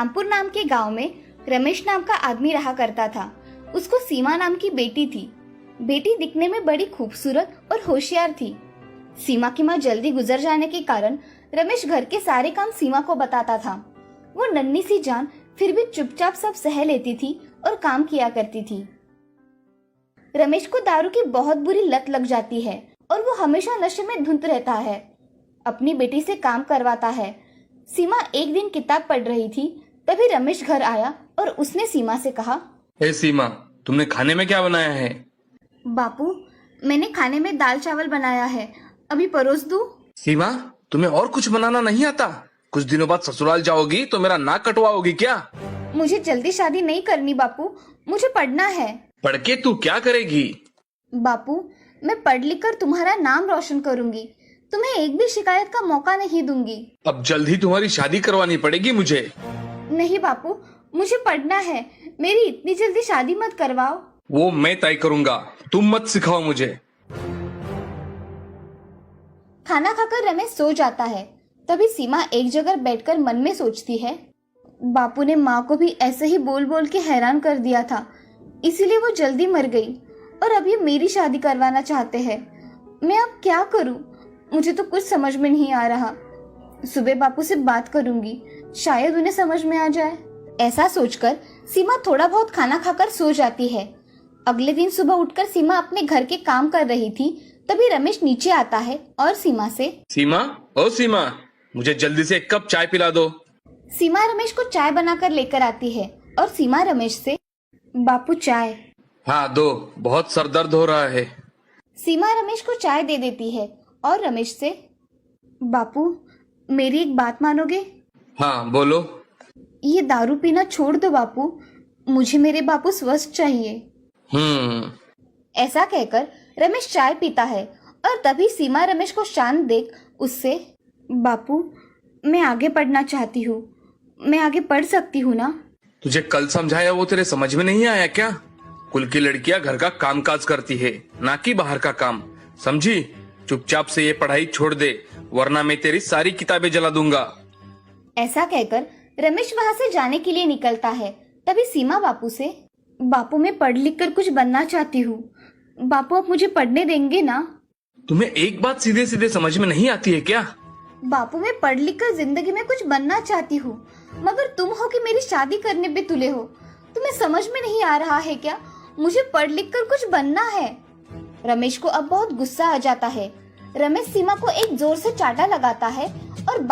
रामपुर नाम के गांव में रमेश नाम का आदमी रहा करता था। उसको सीमा नाम की बेटी थी। बेटी दिखने में बड़ी खूबसूरत और होशियार थी। सीमा की माँ जल्दी गुजर जाने के कारण रमेश घर के सारे काम सीमा को बताता था। वो नन्ही सी जान फिर भी चुपचाप सब सह लेती थी और काम किया करती थी। रमेश को दारू की बहुत बुरी लत लग जाती है और वो हमेशा नशे में धुत रहता है। अपनी बेटी से काम करवाता है। सीमा एक दिन किताब पढ़ रही थी, तभी रमेश घर आया और उसने सीमा से कहा, ए सीमा, तुमने खाने में क्या बनाया है? बापू, मैंने खाने में दाल चावल बनाया है, अभी परोस दूं? सीमा, तुम्हें और कुछ बनाना नहीं आता? कुछ दिनों बाद ससुराल जाओगी तो मेरा नाक कटवाओगी क्या? मुझे जल्दी शादी नहीं करनी बापू, मुझे पढ़ना है। पढ़ के तू क्या करेगी? बापू, मैं पढ़ लिख कर तुम्हारा नाम रोशन करूंगी। तुम्हें एक भी शिकायत का मौका नहीं दूंगी। अब जल्द ही तुम्हारी शादी करवानी पड़ेगी मुझे। नहीं बापू, मुझे पढ़ना है, मेरी इतनी जल्दी शादी मत करवाओ। वो मैं तय करूंगा, तुम मत सिखाओ मुझे। खाना खाकर रमेश सो जाता है। तभी सीमा एक जगह बैठकर मन में सोचती है, बापू ने माँ को भी ऐसे ही बोल बोल के हैरान कर दिया था, इसीलिए वो जल्दी मर गई और अब ये मेरी शादी करवाना चाहते हैं। मैं अब क्या करूं? मुझे तो कुछ समझ में नहीं आ रहा। सुबह बापू से बात करूंगी, शायद उन्हें समझ में आ जाए। ऐसा सोचकर सीमा थोड़ा बहुत खाना खाकर सो जाती है। अगले दिन सुबह उठकर सीमा अपने घर के काम कर रही थी, तभी रमेश नीचे आता है और सीमा से, सीमा, ओ सीमा, मुझे जल्दी से एक कप चाय पिला दो। सीमा रमेश को चाय बनाकर लेकर आती है और सीमा रमेश से, बापू चाय। हाँ दो, बहुत सर दर्द हो रहा है। सीमा रमेश को चाय दे देती है और रमेश से, बापू मेरी एक बात मानोगे? हाँ बोलो। ये दारू पीना छोड़ दो बापू, मुझे मेरे बापू स्वस्थ चाहिए। ऐसा कहकर रमेश चाय पीता है और तभी सीमा रमेश को शांत देख उससे, बापू मैं आगे पढ़ना चाहती हूँ, मैं आगे पढ़ सकती हूँ ना? तुझे कल समझाया वो तेरे समझ में नहीं आया क्या? कुल की लड़कियां घर का कामकाज करती है, ना कि बाहर का काम, समझी? चुपचाप से ये पढ़ाई छोड़ दे, वरना मैं तेरी सारी किताबें जला दूंगा। ऐसा कहकर रमेश वहाँ से जाने के लिए निकलता है। तभी सीमा बापू से, बापू मैं पढ़ लिख कर कुछ बनना चाहती हूँ, बापू आप मुझे पढ़ने देंगे ना? तुम्हें एक बात सीधे सीधे समझ में नहीं आती है क्या? बापू मैं पढ़ लिख कर जिंदगी में कुछ बनना चाहती हूँ, मगर तुम हो कि मेरी शादी करने पे तुले हो। तुम्हें समझ में नहीं आ रहा है क्या? मुझे पढ़ लिख कर कुछ बनना है। रमेश को अब बहुत गुस्सा आ जाता है। रमेश सीमा को एक जोर से चाटा लगाता है और बात